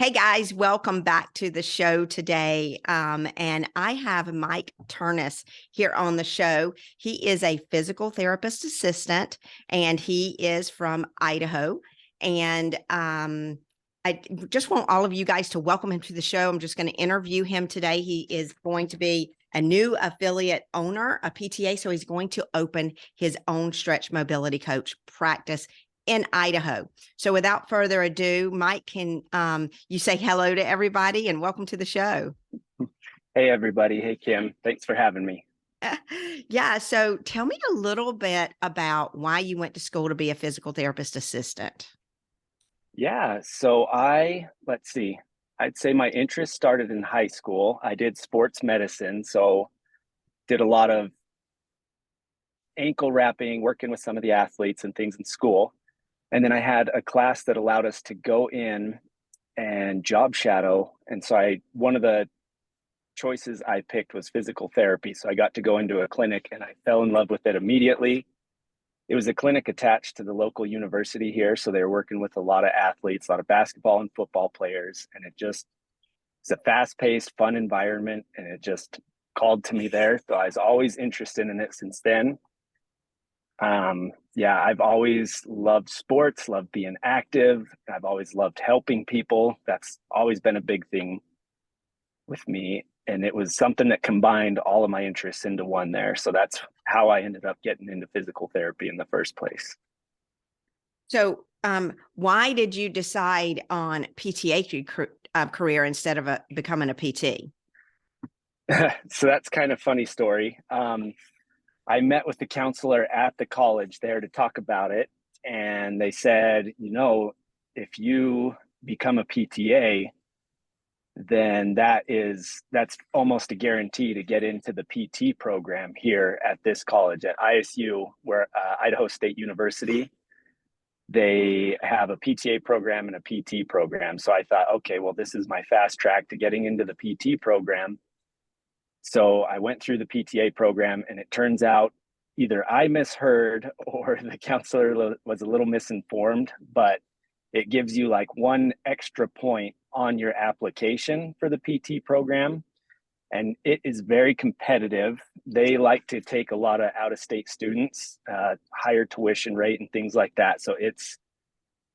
Hey guys, welcome back to the show today. And I have Mike Turnus here on the show. He is a physical therapist assistant and he is from Idaho. And I just want all of you guys to welcome him to the show. I'm just going to interview him today. He is going to be a new affiliate owner, a PTA. So he's going to open his own stretch mobility coach practice in Idaho. So without further ado, Mike, can you say hello to everybody and welcome to the show? Hey, everybody. Hey, Kim. Thanks for having me. Yeah. So tell me a little bit about why you went to school to be a physical therapist assistant. Yeah. Let's see, I'd say my interest started in high school. I did sports medicine, so did a lot of ankle wrapping, working with some of the athletes and things in school. And then I had a class that allowed us to go in and job shadow. One of the choices I picked was physical therapy. So I got to go into a clinic and I fell in love with it immediately. It was a clinic attached to the local university here. So they were working with a lot of athletes, a lot of basketball and football players. And it's a fast paced, fun environment. And it just called to me there. So I was always interested in it since then. Yeah, I've always loved sports, loved being active. I've always loved helping people. That's always been a big thing with me. And it was something that combined all of my interests into one there. So that's how I ended up getting into physical therapy in the first place. So why did you decide on PTA career instead of becoming a PT? So that's kind of funny story. I met with the counselor at the college there to talk about it, and they said, if you become a PTA, then that's almost a guarantee to get into the PT program here at this college at ISU, where Idaho State University. They have a PTA program and a PT program. So I thought, okay, well, this is my fast track to getting into the PT program. So I went through the PTA program, and it turns out either I misheard or the counselor was a little misinformed, but it gives you like one extra point on your application for the PT program. And it is very competitive. They like to take a lot of out of state students, higher tuition rate, and things like that. So it's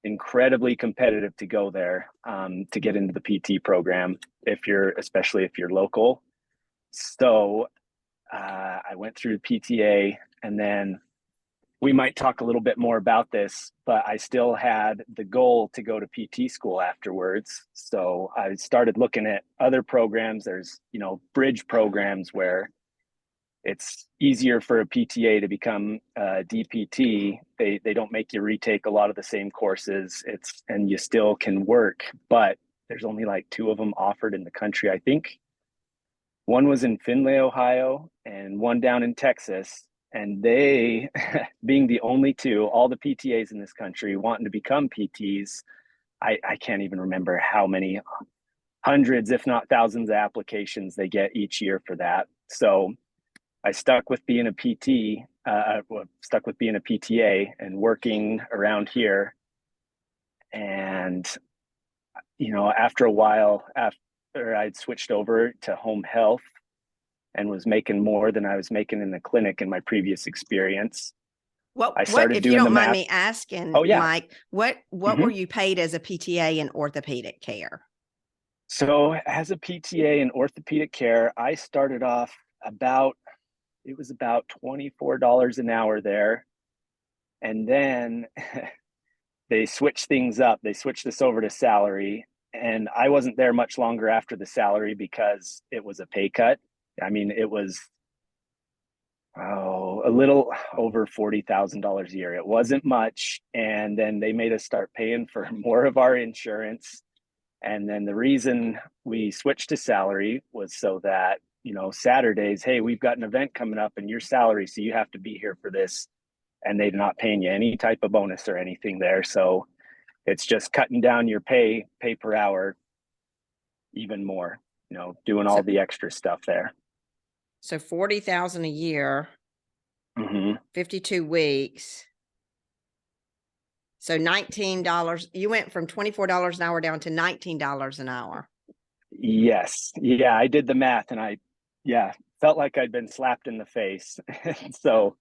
incredibly competitive to go there to get into the PT program especially if you're local. So I went through PTA, and then we might talk a little bit more about this, but I still had the goal to go to PT school afterwards. So I started looking at other programs. There's, bridge programs where it's easier for a PTA to become a DPT. They don't make you retake a lot of the same courses. And you still can work, but there's only like two of them offered in the country, I think. One was in Findlay, Ohio, and one down in Texas. And they, being the only two, all the PTAs in this country wanting to become PTs, I can't even remember how many hundreds, if not thousands, of applications they get each year for that. So I stuck with being a PT, stuck with being a PTA and working around here. And, after a while, after I'd switched over to home health, and was making more than I was making in the clinic in my previous experience. I What, started if you doing the don't mind math. me asking, Oh yeah. Mike, what Mm-hmm. were you paid as a PTA in orthopedic care? So as a PTA in orthopedic care, I started off it was about $24 an hour there. And then they switched things up. They switched this over to salary. And I wasn't there much longer after the salary because it was a pay cut. I mean, it was a little over $40,000 a year. It wasn't much. And then they made us start paying for more of our insurance. And then the reason we switched to salary was so that, Saturdays, hey, we've got an event coming up and your salary, so you have to be here for this. And they're not paying you any type of bonus or anything there. So it's just cutting down your pay per hour even more, doing So all the extra stuff there. 40,000 a year, Mm-hmm. 52 weeks. So $19, you went from $24 an hour down to $19 an hour. Yes. Yeah, I did the math and yeah, felt like I'd been slapped in the face. So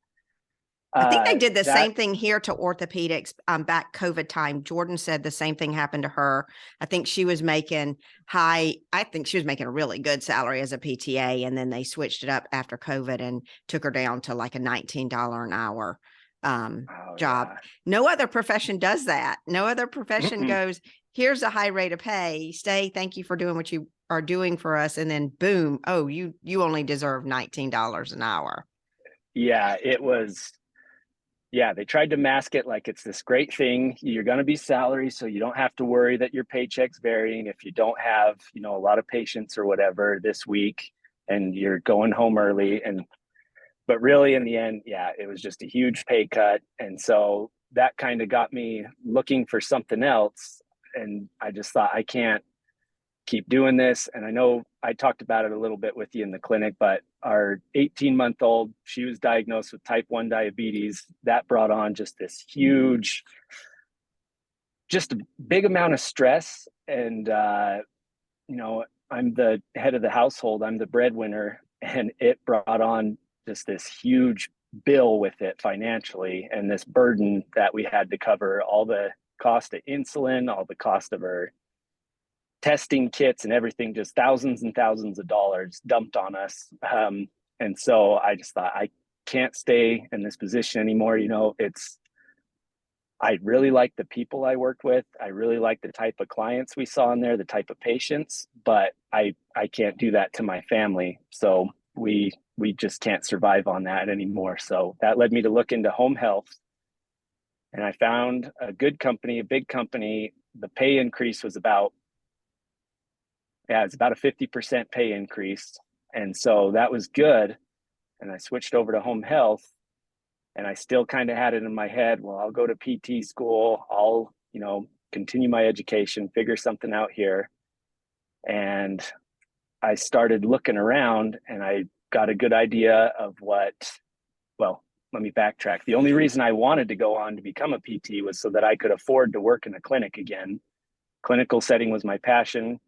I think they did the that same thing here to orthopedics back COVID time. Jordan said the same thing happened to her. I think she was making I think she was making a really good salary as a PTA, and then they switched it up after COVID and took her down to like a $19 an hour job. yeah. No other profession does that. No other profession Mm-mm. goes, here's a high rate of pay, stay, thank you for doing what you are doing for us. And then boom, oh, you only deserve $19 an hour. Yeah, it was. Yeah, they tried to mask it like it's this great thing. You're going to be salary, so you don't have to worry that your paycheck's varying if you don't have, a lot of patients or whatever this week and you're going home early. But really in the end, yeah, it was just a huge pay cut. And so that kind of got me looking for something else. And I just thought, I can't keep doing this. And I know I talked about it a little bit with you in the clinic, but our 18-month-old, she was diagnosed with type 1 diabetes. That brought on just this huge, just a big amount of stress. And, I'm the head of the household, I'm the breadwinner, and it brought on just this huge bill with it financially and this burden that we had to cover all the cost of insulin, all the cost of her testing kits and everything, just thousands and thousands of dollars dumped on us. And so I just thought, I can't stay in this position anymore. I really like the people I worked with. I really like the type of clients we saw in there, the type of patients, but I can't do that to my family. So we just can't survive on that anymore. So that led me to look into home health. And I found a good company, a big company. The pay increase was it's about a 50% pay increase. And so that was good. And I switched over to home health, and I still kind of had it in my head, well, I'll go to PT school. I'll, continue my education, figure something out here. And I started looking around and I got a good idea of well, let me backtrack. The only reason I wanted to go on to become a PT was so that I could afford to work in a clinic again. Clinical setting was my passion.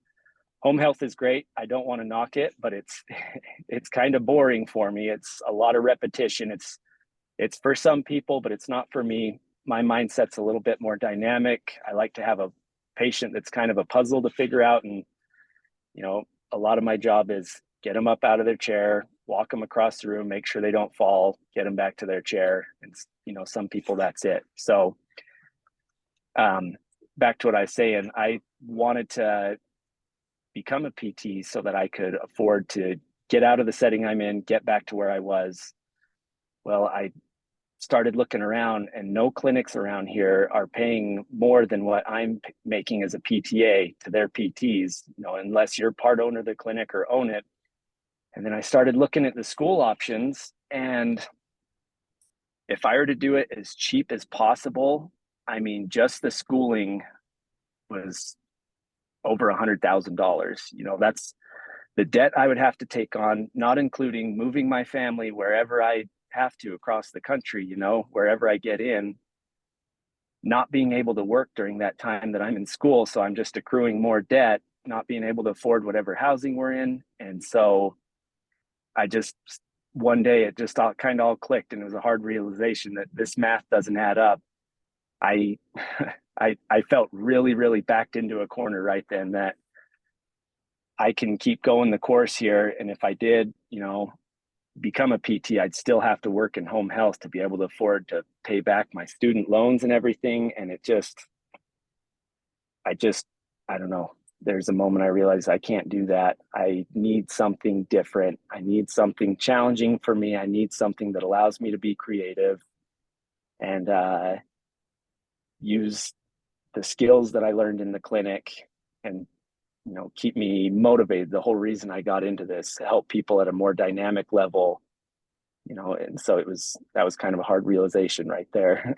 Home health is great. I don't want to knock it, but it's kind of boring for me. It's a lot of repetition. It's for some people, but it's not for me. My mindset's a little bit more dynamic. I like to have a patient that's kind of a puzzle to figure out. And, a lot of my job is get them up out of their chair, walk them across the room, make sure they don't fall, get them back to their chair. And, some people, that's it. So back to what I was saying, I wanted to become a PT so that I could afford to get out of the setting I'm in, get back to where I was. Well, I started looking around, and no clinics around here are paying more than what I'm making as a PTA to their PTs, unless you're part owner of the clinic or own it. And then I started looking at the school options, and if I were to do it as cheap as possible, I mean, just the schooling was over $100,000. That's the debt I would have to take on, not including moving my family wherever I have to across the country, wherever I get in, not being able to work during that time that I'm in school. So I'm just accruing more debt, not being able to afford whatever housing we're in. And so one day it just all clicked, and it was a hard realization that this math doesn't add up. I felt really, really backed into a corner right then, that I can keep going the course here. And if I did, become a PT, I'd still have to work in home health to be able to afford to pay back my student loans and everything. And I don't know. There's a moment I realized I can't do that. I need something different. I need something challenging for me. I need something that allows me to be creative and use the skills that I learned in the clinic and keep me motivated. The whole reason I got into this, to help people at a more dynamic level, and so that was kind of a hard realization right there.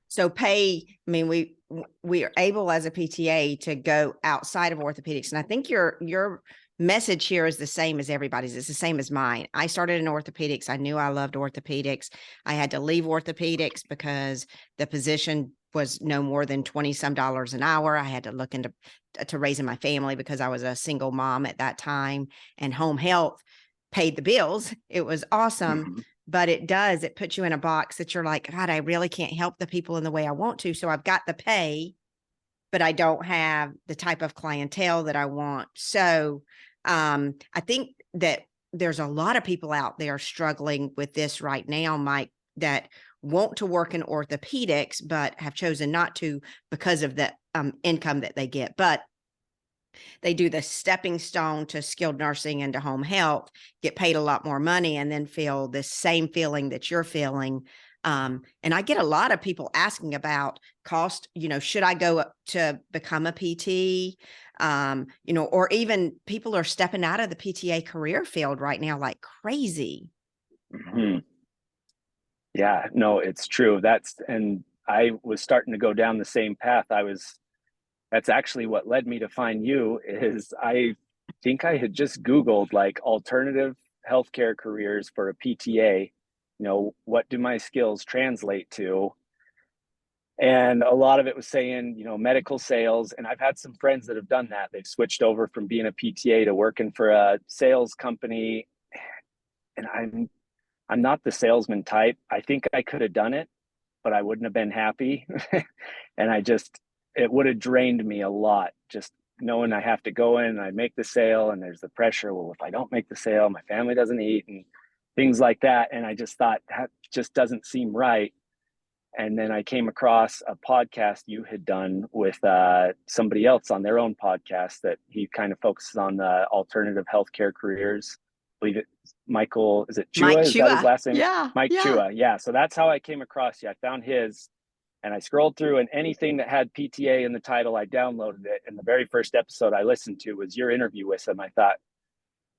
So I mean, we are able as a PTA to go outside of orthopedics. And I think your message here is the same as everybody's. It's the same as mine. I started in orthopedics. I knew I loved orthopedics. I had to leave orthopedics because the position was no more than 20 some dollars an hour. I had to look into to raising my family because I was a single mom at that time, and home health paid the bills. It was awesome. Mhm. But it puts you in a box that you're like, God, I really can't help the people in the way I want to. So I've got the pay, but I don't have the type of clientele that I want. So I think that there's a lot of people out there struggling with this right now, Mike, that want to work in orthopedics, but have chosen not to because of the income that they get. But they do the stepping stone to skilled nursing and to home health, get paid a lot more money, and then feel this same feeling that you're feeling. And I get a lot of people asking about cost, should I go up to become a PT? Or even people are stepping out of the PTA career field right now like crazy. Mhm. Yeah, no, it's true. And I was starting to go down the same path. That's actually what led me to find you. Is I think I had just Googled like alternative healthcare careers for a PTA, what do my skills translate to? And a lot of it was saying, medical sales. And I've had some friends that have done that. They've switched over from being a PTA to working for a sales company. And I'm not the salesman type. I think I could have done it, but I wouldn't have been happy. And it would have drained me a lot, just knowing I have to go in and I make the sale and there's the pressure. Well, if I don't make the sale, my family doesn't eat and things like that. And I just thought that just doesn't seem right. And then I came across a podcast you had done with somebody else on their own podcast that he kind of focuses on the alternative healthcare careers. I believe it's Michael, is it Mike Chua? Is that his Chua. last name? Yeah. Mike Yeah. Chua. Yeah. So that's how I came across you. I found his and I scrolled through, and anything that had PTA in the title, I downloaded it. And the very first episode I listened to was your interview with him. I thought,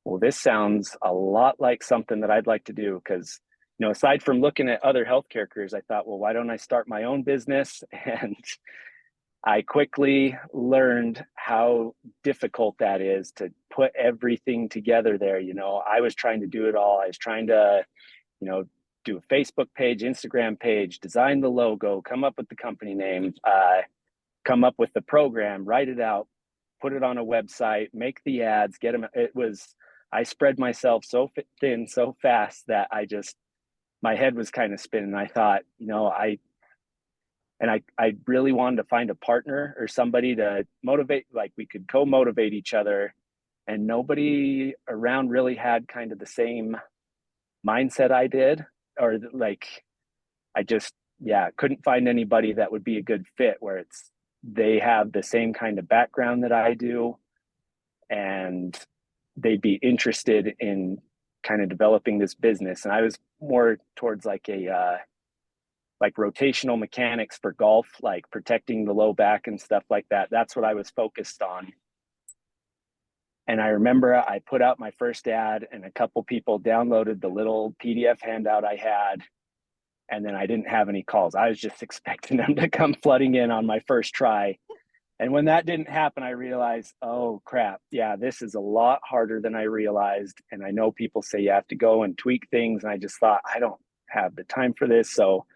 well, this sounds a lot like something that I'd like to do because, aside from looking at other healthcare careers, I thought, well, why don't I start my own business? And I quickly learned how difficult that is to put everything together there. I was trying to do it all. I was trying to, do a Facebook page, Instagram page, design the logo, come up with the company name, come up with the program, write it out, put it on a website, make the ads, get them. I spread myself so thin so fast that my head was kind of spinning. I thought, I really wanted to find a partner or somebody to motivate, like we could co-motivate each other. And nobody around really had kind of the same mindset I did, or like, I just, yeah, couldn't find anybody that would be a good fit where they have the same kind of background that I do and they'd be interested in kind of developing this business. And I was more towards like rotational mechanics for golf, like protecting the low back and stuff like that. That's what I was focused on. And I remember I put out my first ad and a couple people downloaded the little PDF handout I had. And then I didn't have any calls. I was just expecting them to come flooding in on my first try. And when that didn't happen, I realized, oh crap, yeah, this is a lot harder than I realized. And I know people say you have to go and tweak things. And I just thought, I don't have the time for this. So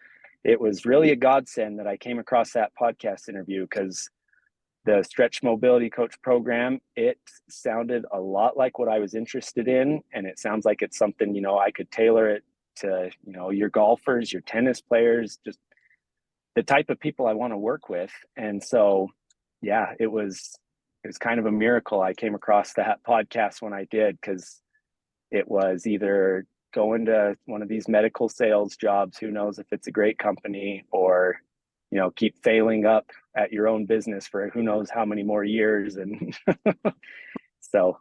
it was really a godsend that I came across that podcast interview because the Stretch Mobility Coach program, it sounded a lot like what I was interested in. And it sounds like it's something, I could tailor it to, your golfers, your tennis players, just the type of people I want to work with. And so, yeah, it was kind of a miracle I came across that podcast when I did, because it was either going to one of these medical sales jobs, who knows if it's a great company, or keep failing up at your own business for who knows how many more years. And so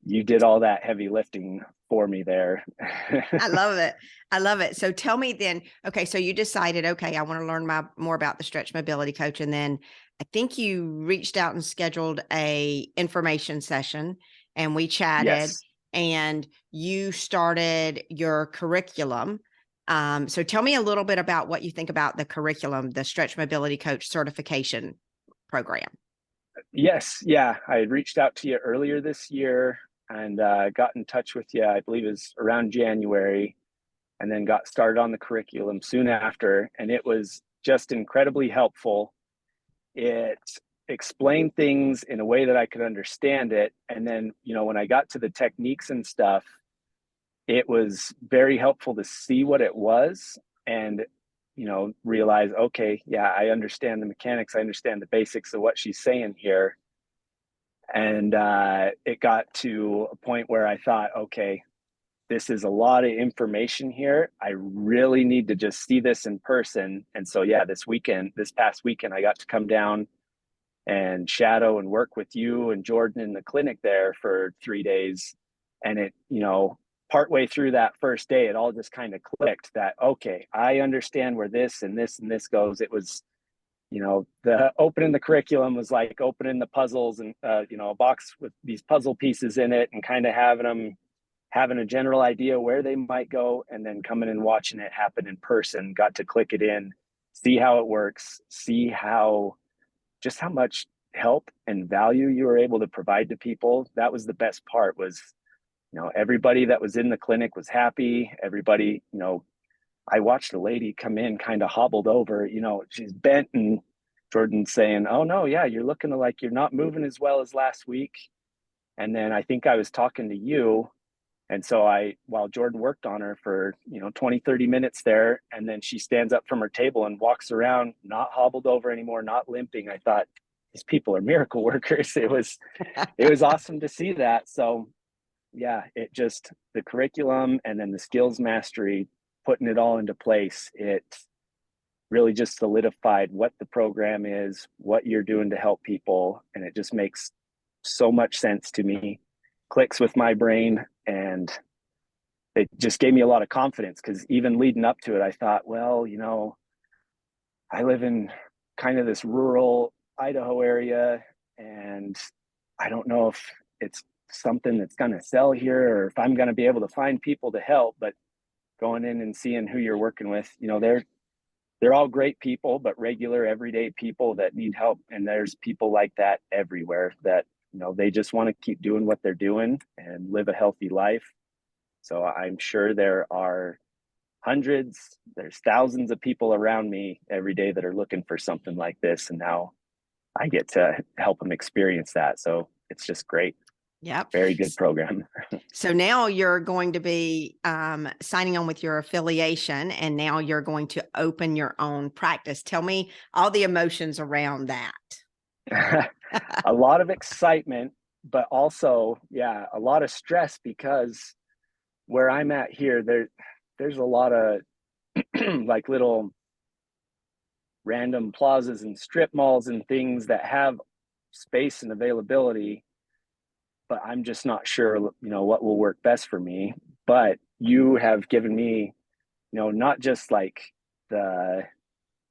you did all that heavy lifting for me there. I love it. I love it. So tell me then, okay, so you decided, okay, I want to learn more about the Stretch Mobility Coach. And then I think you reached out and scheduled a information session and we chatted Yes. and you started your curriculum. So tell me a little bit about what you think about the curriculum, the Stretch Mobility Coach certification program. Yes. Yeah. I had reached out to you earlier this year and got in touch with you, I believe it was around January, and then got started on the curriculum soon after. And it was just incredibly helpful. It explained things in a way that I could understand it. And then, when I got to the techniques and stuff, it was very helpful to see what it was and, realize, okay, yeah, I understand the mechanics. I understand the basics of what she's saying here. And it got to a point where I thought, okay, this is a lot of information here. I really need to just see this in person. And so, yeah, this past weekend, I got to come down and shadow and work with you and Jordan in the clinic there for 3 days. And it, partway through that first day, it all just kind of clicked that, okay, I understand where this and this and this goes. It was, the opening the curriculum was like opening the puzzles and, a box with these puzzle pieces in it and kind of having a general idea where they might go, and then coming and watching it happen in person, got to click it in, see how it works, see just how much help and value you were able to provide to people. That was the best part was, everybody that was in the clinic was happy. Everybody, I watched a lady come in kind of hobbled over, she's bent, and Jordan's saying, oh no, yeah, you're looking like you're not moving as well as last week. And then I think I was talking to you. And so while Jordan worked on her for, 20, 30 minutes there, and then she stands up from her table and walks around, not hobbled over anymore, not limping. I thought, these people are miracle workers. It was awesome to see that. So yeah, the curriculum and then the skills mastery, putting it all into place, it really just solidified what the program is, what you're doing to help people. And it just makes so much sense to me, clicks with my brain. And it just gave me a lot of confidence, because even leading up to it, I thought, well, I live in kind of this rural Idaho area, and I don't know if it's something that's going to sell here or if I'm going to be able to find people to help. But going in and seeing who you're working with, they're all great people, but regular everyday people that need help. And there's people like that everywhere that, they just want to keep doing what they're doing and live a healthy life. So I'm sure there are there's thousands of people around me every day that are looking for something like this. And now I get to help them experience that. So it's just great. Yep. Very good program. So now you're going to be signing on with your affiliation, and now you're going to open your own practice. Tell me all the emotions around that. A lot of excitement, but also, yeah, a lot of stress, because where I'm at here, there's a lot of like little random plazas and strip malls and things that have space and availability, but I'm just not sure, what will work best for me. But you have given me, not just like the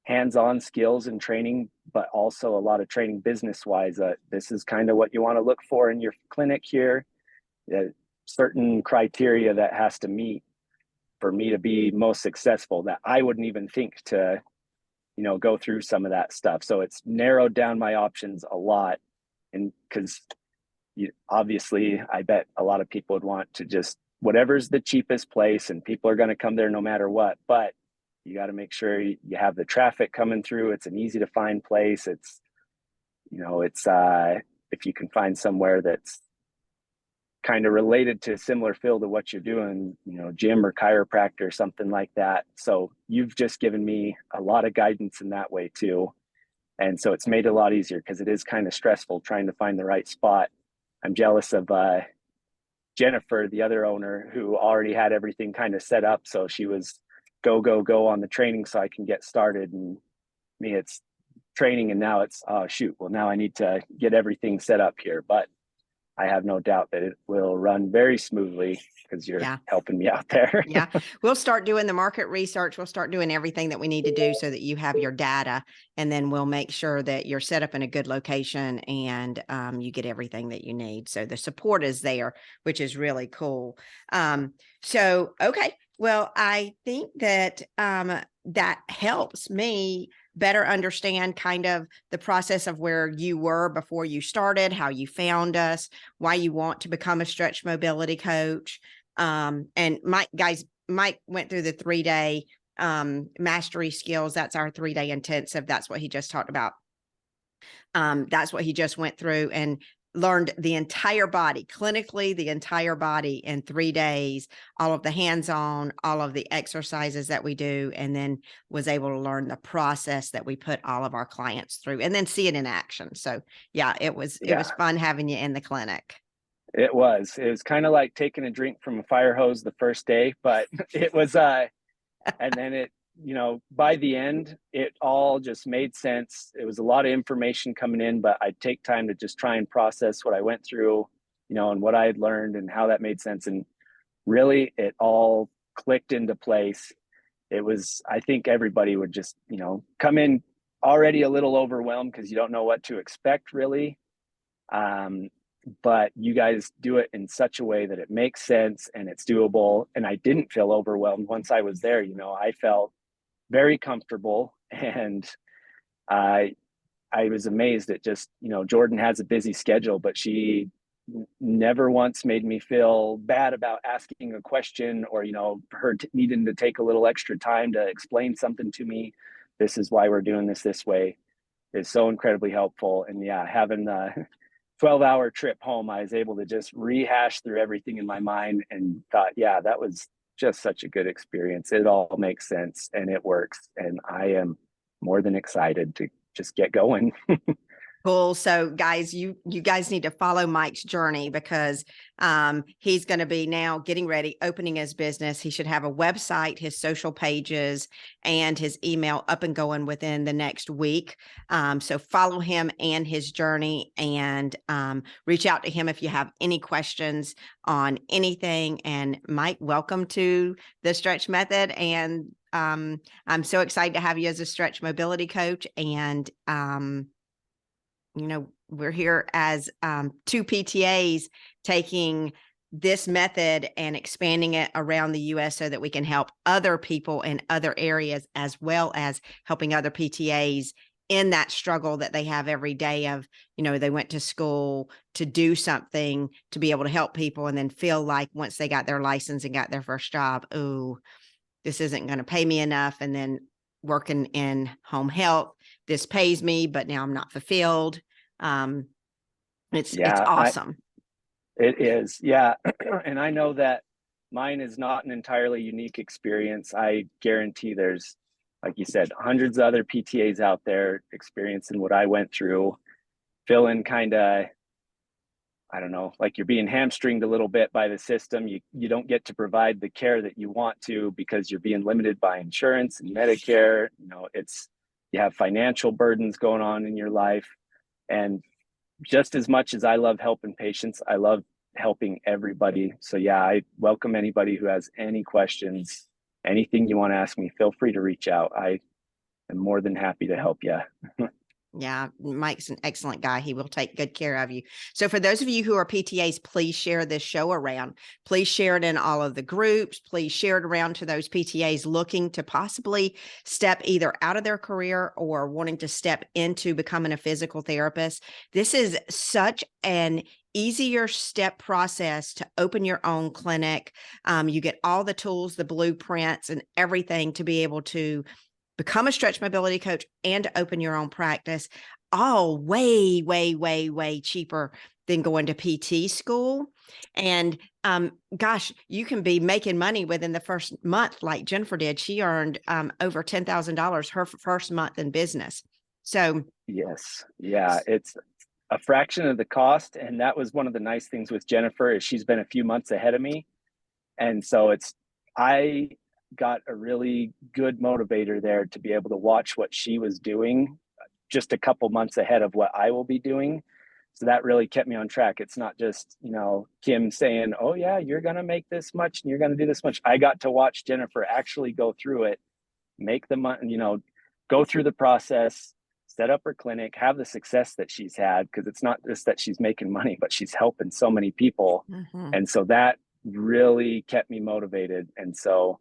hands-on skills and training, but also a lot of training business-wise. This is kind of what you want to look for in your clinic here. Certain criteria that has to meet for me to be most successful that I wouldn't even think to, go through some of that stuff. So it's narrowed down my options a lot. And because obviously, I bet a lot of people would want to just whatever's the cheapest place, and people are going to come there no matter what. But you got to make sure you have the traffic coming through. It's an easy to find place. It's, if you can find somewhere that's kind of related to a similar field of what you're doing, gym or chiropractor or something like that. So you've just given me a lot of guidance in that way too. And so it's made it a lot easier, because it is kind of stressful trying to find the right spot. I'm jealous of Jennifer, the other owner, who already had everything kind of set up. So she was go on the training so I can get started. And me, it's training, and now it's, oh shoot, well now I need to get everything set up here. But I have no doubt that it will run very smoothly, because you're helping me out there. Yeah. We'll start doing the market research. We'll start doing everything that we need to do so that you have your data, and then we'll make sure that you're set up in a good location, and you get everything that you need. So the support is there, which is really cool. Okay. Well, I think that that helps me better understand kind of the process of where you were before you started, how you found us, why you want to become a stretch mobility coach. And Mike went through the 3-day mastery skills. That's our 3-day intensive. That's what he just talked about. That's what he just went through and learned the entire body, clinically, the entire body in 3 days, all of the hands-on, all of the exercises that we do, and then was able to learn the process that we put all of our clients through and then see it in action. So yeah, it was fun having you in the clinic. It was kind of like taking a drink from a fire hose the first day, but it was, and then it, by the end, it all just made sense. It was a lot of information coming in, but I'd take time to just try and process what I went through, and what I had learned and how that made sense. And really, it all clicked into place. It was, I think everybody would just, come in already a little overwhelmed because you don't know what to expect, really. But you guys do it in such a way that it makes sense and it's doable. And I didn't feel overwhelmed once I was there. I felt very comfortable, and I was amazed at just, Jordan has a busy schedule, but she never once made me feel bad about asking a question or, her needing to take a little extra time to explain something to me. This is why we're doing this way is so incredibly helpful. And yeah, having the 12-hour trip home, I was able to just rehash through everything in my mind and thought, yeah, that was just such a good experience. It all makes sense and it works. And I am more than excited to just get going. Cool. So guys, you guys need to follow Mike's journey because he's going to be now getting ready, opening his business. He should have a website, his social pages, and his email up and going within the next week. So follow him and his journey, and reach out to him if you have any questions on anything. And Mike, welcome to the Stretch Method. And I'm so excited to have you as a stretch mobility coach. And we're here as 2 PTAs taking this method and expanding it around the U.S. so that we can help other people in other areas, as well as helping other PTAs in that struggle that they have every day of, they went to school to do something to be able to help people, and then feel like once they got their license and got their first job, oh, this isn't going to pay me enough. And then working in home health, this pays me, but now I'm not fulfilled. It's awesome. It is. Yeah. And I know that mine is not an entirely unique experience. I guarantee there's, like you said, hundreds of other PTAs out there experiencing what I went through, feeling kind of, I don't know, like you're being hamstringed a little bit by the system. You don't get to provide the care that you want to because you're being limited by insurance and Medicare. You have financial burdens going on in your life. And just as much as I love helping patients, I love helping everybody. So yeah, I welcome anybody who has any questions, anything you want to ask me, feel free to reach out. I am more than happy to help you. Yeah, Mike's an excellent guy. He will take good care of you. So for those of you who are PTAs, please share this show around. Please share it in all of the groups. Please share it around to those PTAs looking to possibly step either out of their career or wanting to step into becoming a physical therapist. This is such an easier step process to open your own clinic. You get all the tools, the blueprints, and everything to be able to become a stretch mobility coach and to open your own practice, all way, way, way, way cheaper than going to PT school. And gosh, you can be making money within the first month like Jennifer did. She earned over $10,000 her first month in business. So yes. Yeah, it's a fraction of the cost. And that was one of the nice things with Jennifer is she's been a few months ahead of me. And so I got a really good motivator there to be able to watch what she was doing just a couple months ahead of what I will be doing. So that really kept me on track. It's not just, Kim saying, oh yeah, you're going to make this much and you're going to do this much. I got to watch Jennifer actually go through it, make the money, go through the process, set up her clinic, have the success that she's had. Cause it's not just that she's making money, but she's helping so many people. Mm-hmm. And so that really kept me motivated. And so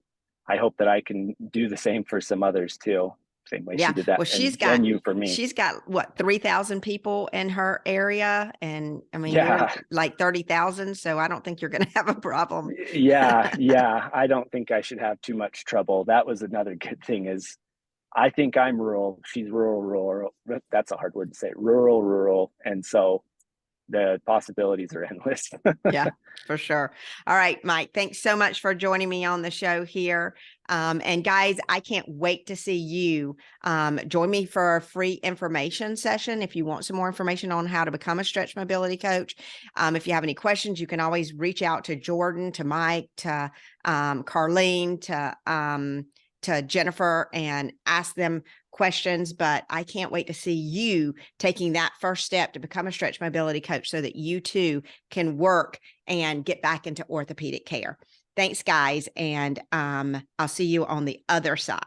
I hope that I can do the same for some others too. Same way Yeah. she did that, Well, and you for me. she's got what, 3,000 people in her area. And I mean, you're Yeah, like 30,000. So I don't think you're going to have a problem. yeah. I don't think I should have too much trouble. That was another good thing is I think I'm rural. She's rural. That's a hard word to say. Rural. And so the possibilities are endless. Yeah, for sure. All right, Mike, thanks so much for joining me on the show here. And guys, I can't wait to see you. Join me for a free information session if you want some more information on how to become a stretch mobility coach. If you have any questions, you can always reach out to Jordan, to Mike, to Carlene, to Jennifer, and ask them questions. But I can't wait to see you taking that first step to become a stretch mobility coach so that you too can work and get back into orthopedic care. Thanks, guys. And I'll see you on the other side.